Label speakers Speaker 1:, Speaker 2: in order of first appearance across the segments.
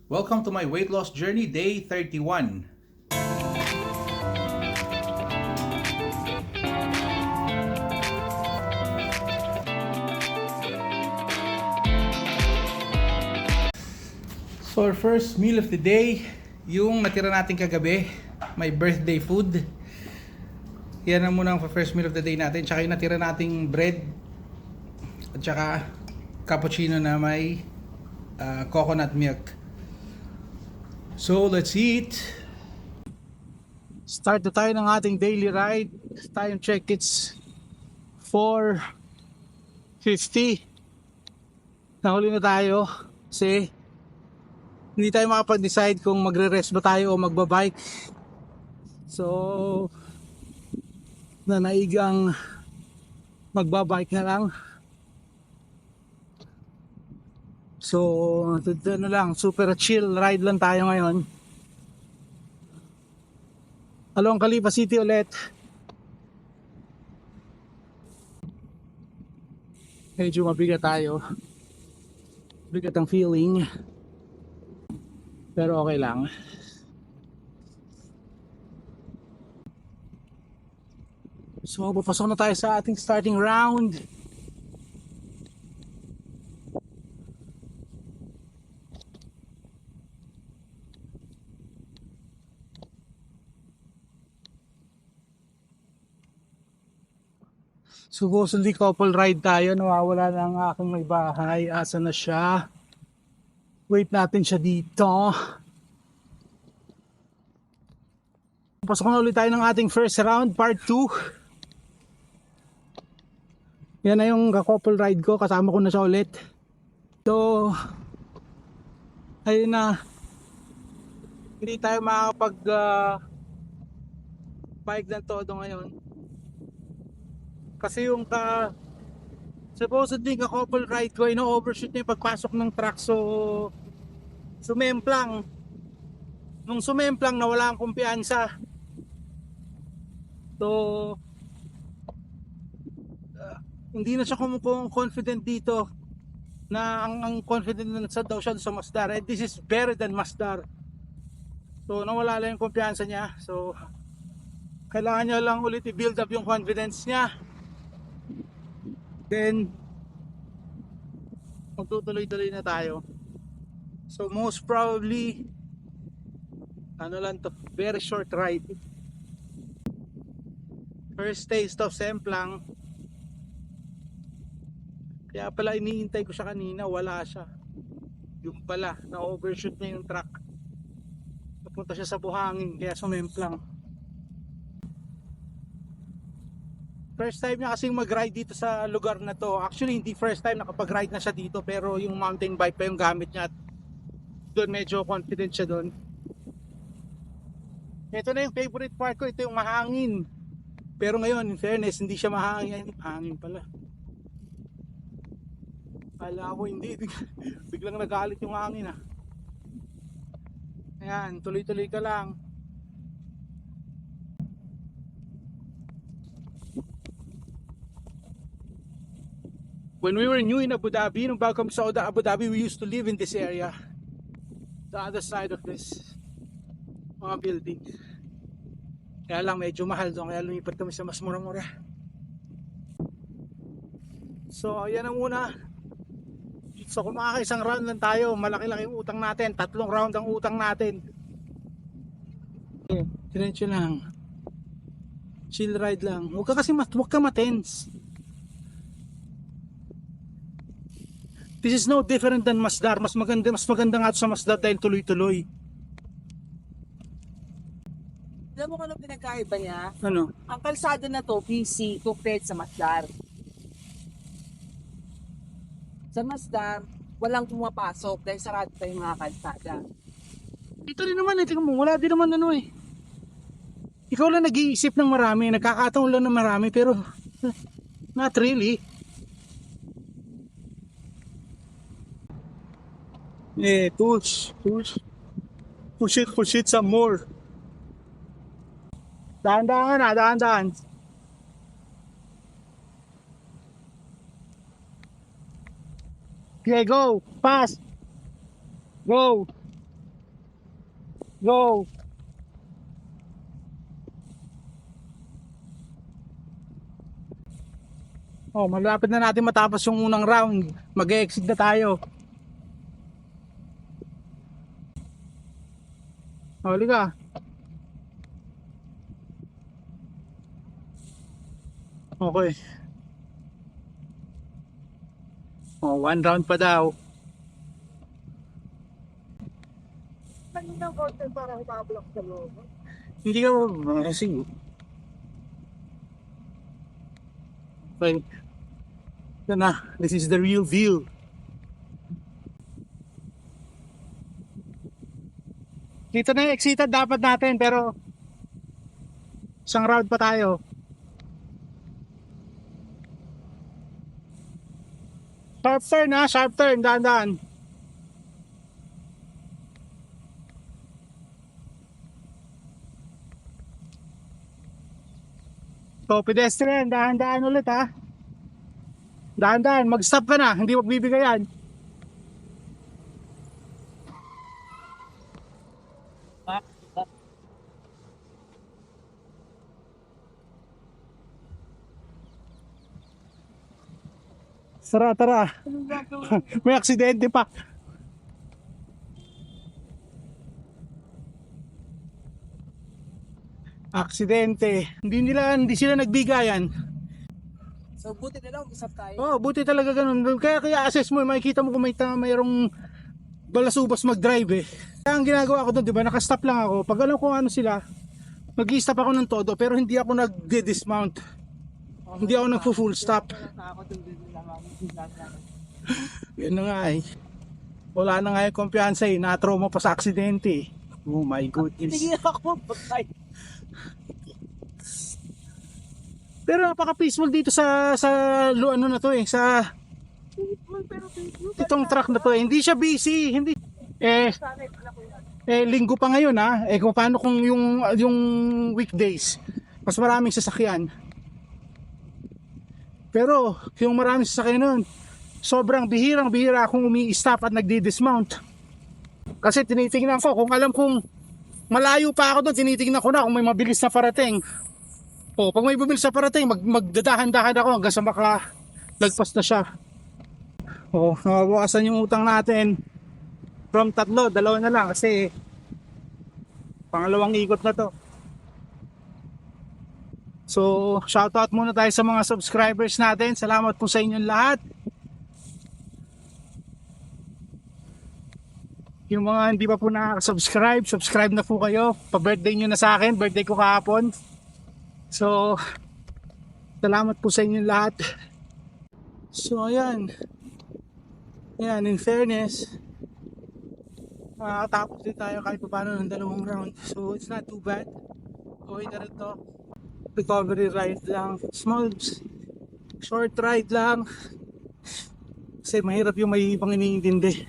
Speaker 1: Welcome to my weight loss journey, day 31. So our first meal of the day, yung natira natin kagabi, my birthday food. Yan na muna ang first meal of the day natin. Tsaka yung natira nating bread at tsaka cappuccino na may coconut milk. So let's eat. Start na tayo ng ating daily ride. Time check, it's 4:50. Nahuli na tayo kasi hindi tayo makapag-decide kung magre-rest ba tayo o magbabike. So nanaigang magbabike na lang. So ano lang, super chill ride lang tayo ngayon. Along Calipa City ulit. Medyo mabigat tayo. Bigat ang feeling. Pero okay lang. So papasok na tayo sa ating starting round. Supposedly couple ride tayo. Nawawala na ang aking may bahay. Asa na siya? Wait natin siya dito. Pasok na ulit tayo ng ating first round, part 2. Yan na yung couple ride ko. Kasama ko na siya ulit. So ayun na. Hindi tayo makakapag bike ng todo ngayon. Kasi yung supposedly couple ride ko, ino-overshoot na yung pagpasok ng truck. So sumemplang. Nung sumemplang, nawala ang kumpiyansa. So hindi na siya confident dito na ang confident na daw siya sa Masdar. And this is better than Masdar. So nawala lang yung kumpiyansa niya. So kailangan niya lang ulit i-build up yung confidence niya. Then magtutuloy-tuloy na tayo. So most probably ano lang to, very short ride. First taste of Semplang. Kaya pala iniintay ko siya kanina, wala siya. Yung pala, na-overshoot niya yung truck. Napunta siya sa buhangin, kaya sumemplang. First time niya kasing mag-ride dito sa lugar na to. Actually, hindi first time, nakapag-ride na siya dito. Pero yung mountain bike pa yung gamit niya. Doon medyo confident siya doon. Ito na yung favorite part ko, ito yung mahangin. Pero ngayon, in fairness, hindi siya mahangin. Hangin pala. Kala ko hindi. Biglang nagalit yung hangin ah. Ayan, tuloy-tuloy ka lang. When we were new in Abu Dhabi, nung bago kami sa Abu Dhabi, we used to live in this area. The other side of this mga building. Kaya lang medyo mahal doon, kaya lumipat kami sa mas mura-mura. So ayan na muna. So kung makakaisang round lang tayo, malaki-laki yung utang natin. 3 round ang utang natin. Diretso lang. Chill ride lang. Huwag ka matense. This is no different than Masdar. Mas maganda nga sa Masdar dahil tuloy-tuloy.
Speaker 2: Alam mo kung ano pinagkaiba niya?
Speaker 1: Ano?
Speaker 2: Ang kalsada na to, PC, compared sa Masdar. Sa Masdar, walang pumapasok dahil sarado pa yung mga kalsada.
Speaker 1: Ito rin naman, tingnan mo, wala din naman ano eh. Ikaw lang nag-iisip ng marami, nagkakataon lang ng marami, pero not really. Push it some more. Dahan-dahan na, dahan-dahan. Okay, go, pass. Go. Go! Oh, malapit na natin matapos yung unang round. Mag-exit na tayo. Huli ka. Okay. Oh, one round pa daw.
Speaker 2: Kanina konti para humablock sa loob.
Speaker 1: Hindi ka kasi. Okay. Yan na. This is the real deal. Dito na yung exited dapat natin pero isang round pa tayo. Sharp turn ha, sharp turn, dahan-dahan. So pedestrian, dahan-dahan ulit ha. Dahan-dahan, mag-stop ka na, hindi magbibigayan. Tara, tara. May aksidente pa. Aksidente. Hindi sila nagbigayan.
Speaker 2: So buti na lang, isap tayo.
Speaker 1: Oh, buti talaga ganun. Kaya assess mo, makikita mo kung mayroong balasubas mag-drive eh. Kaya ang ginagawa ko doon, di ba, nakastop lang ako. Pag alam ko ano sila, mag-i-stop ako ng todo, pero hindi ako nag-dismount. Hindi ako nagpo-full stop. Yan na nga eh. Wala na nga yung kumpiyansa eh. Na-trauma pa sa aksidente eh. Oh my goodness.
Speaker 2: Hindi ako patay.
Speaker 1: Pero napaka-peaceful dito sa ano na to eh, sa itong truck na to eh. Hindi siya busy, hindi linggo pa ngayon ha. Kung paano kung yung weekdays, mas maraming sasakyan. Pero yung maraming sasakyan nun, sobrang bihirang-bihira akong umi-stop at nagdi-dismount. Kasi tinitingnan ko, kung alam kong malayo pa ako doon, tinitingnan ko na kung may mabilis na parating. O, pag may mabilis na parating, magdadahan-dahan ako hanggang sa makalagpas na siya. O, nabawasan yung utang natin. From 3, 2 na lang kasi pangalawang ikot na to. So, shoutout muna tayo sa mga subscribers natin. Salamat po sa inyong lahat. Yung mga hindi pa po nakaka-subscribe, subscribe na po kayo. Pa-birthday nyo na sa akin, birthday ko kahapon. So, salamat po sa inyong lahat. So, ayan. Ayan, in fairness, makakatapos din tayo kahit pa paano ng 2 round. So, it's not too bad. Okay na rin to. Recovery ride lang. Small, short ride lang. Kasi mahirap yung may ibang iniintindi.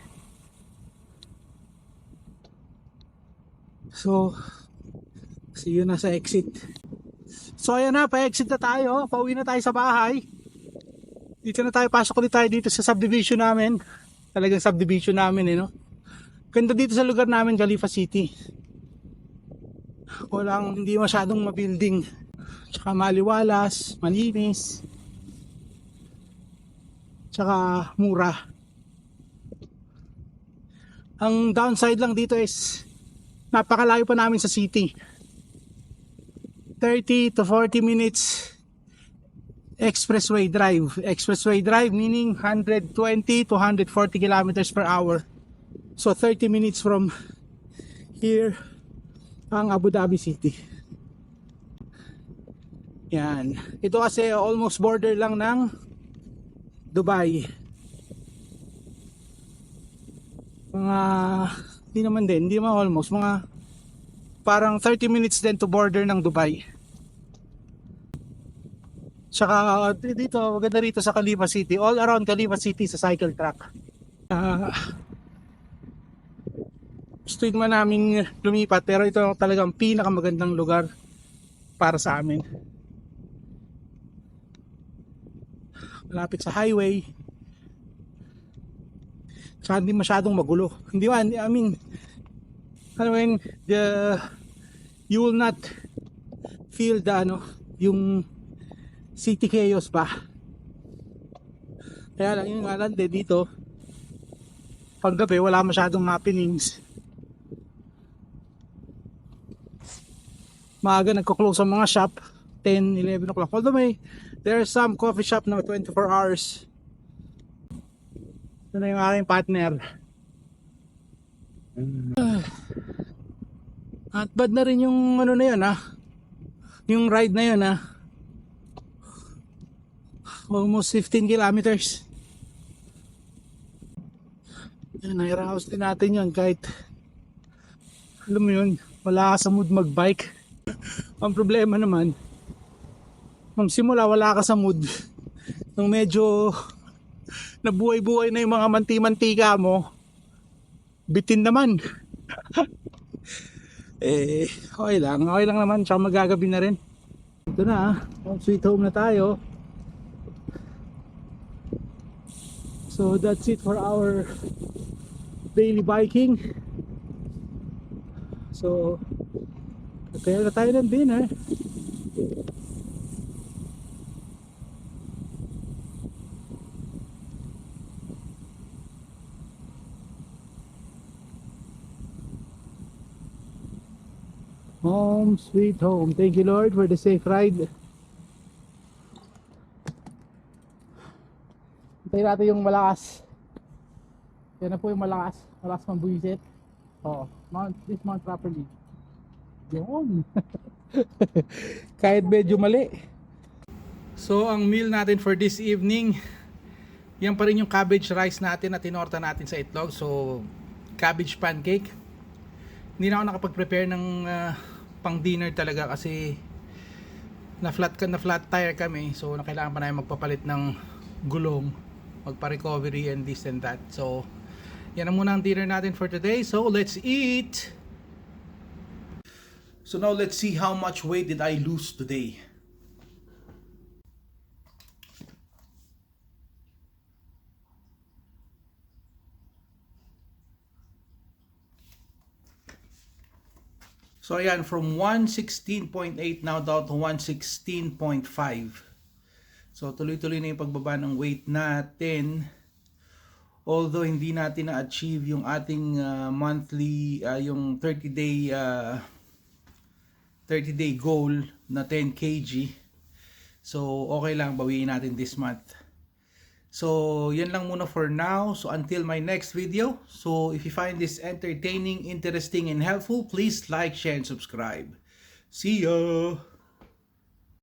Speaker 1: So, see you na sa exit. So ayan na, pa-exit na tayo. Pauwi na tayo sa bahay. Dito na tayo, pasok ulit tayo dito sa subdivision namin. Talagang subdivision namin no. Ganda dito sa lugar namin, Khalifa City. Hindi masyadong mabuilding. Tsaka maliwalas, malinis. Tsaka mura. Ang downside lang dito is napakalayo pa namin sa city. 30 to 40 minutes expressway drive. Expressway drive meaning 120 to 140 kilometers per hour. So 30 minutes from here ang Abu Dhabi City. Yan. Ito kasi almost border lang ng Dubai. Hindi naman almost, mga parang 30 minutes din to border ng Dubai. Tsaka dito, maganda rito sa Khalifa City. All around Khalifa City sa cycle track. Gusto man namin lumipat pero ito talagang pinakamagandang lugar para sa amin. Malapit sa highway. Tsaka hindi masyadong magulo. I mean, you will not feel the yung city chaos pa. Kaya lang yung alande dito, paggabi wala masyadong happenings. Maaga nagko-close ang mga shop, 10, 11 o'clock. Although there are some coffee shop na 24 hours. Ito na yung aking partner. At bad na rin yung na yun yung ride na yun almost 15 kilometers. Yan, nairaos din natin yun kahit alam mo yun, wala ka sa mood mag-bike. Ang problema naman, nung simula wala ka sa mood, nung medyo nabuhay-buhay na yung mga manti-mantika mo, bitin naman. Okay lang naman, tsaka magagabi na rin. Ito na, sweet home na tayo. So that's it for our daily biking. So kaya na tayo ng dinner. Home sweet home. Thank you Lord for the safe ride. Hintayin natin yung malakas. Yan na po yung malakas. Malakas mambuisit. Mount properly. Yun. Kahit medyo mali. So ang meal natin for this evening, yan pa rin yung cabbage rice natin na tinorta natin sa itlog. So cabbage pancake. Hindi na ako nakapag-prepare ng pang dinner talaga kasi na flat tire kami. So kailangan pa namin magpapalit ng gulong, magpa-recovery and this and that. So yan na muna ang dinner natin for today. So let's eat. So now let's see how much weight did I lose today. So ayan, from 116.8 now down to 116.5. So tuloy-tuloy na yung pagbaba ng weight natin. Although hindi natin na-achieve yung ating monthly, yung 30-day goal na 10 kg. So okay lang, bawiin natin this month. So yan lang muna for now. So until my next video. So if you find this entertaining, interesting, and helpful, please like, share, and subscribe. See ya!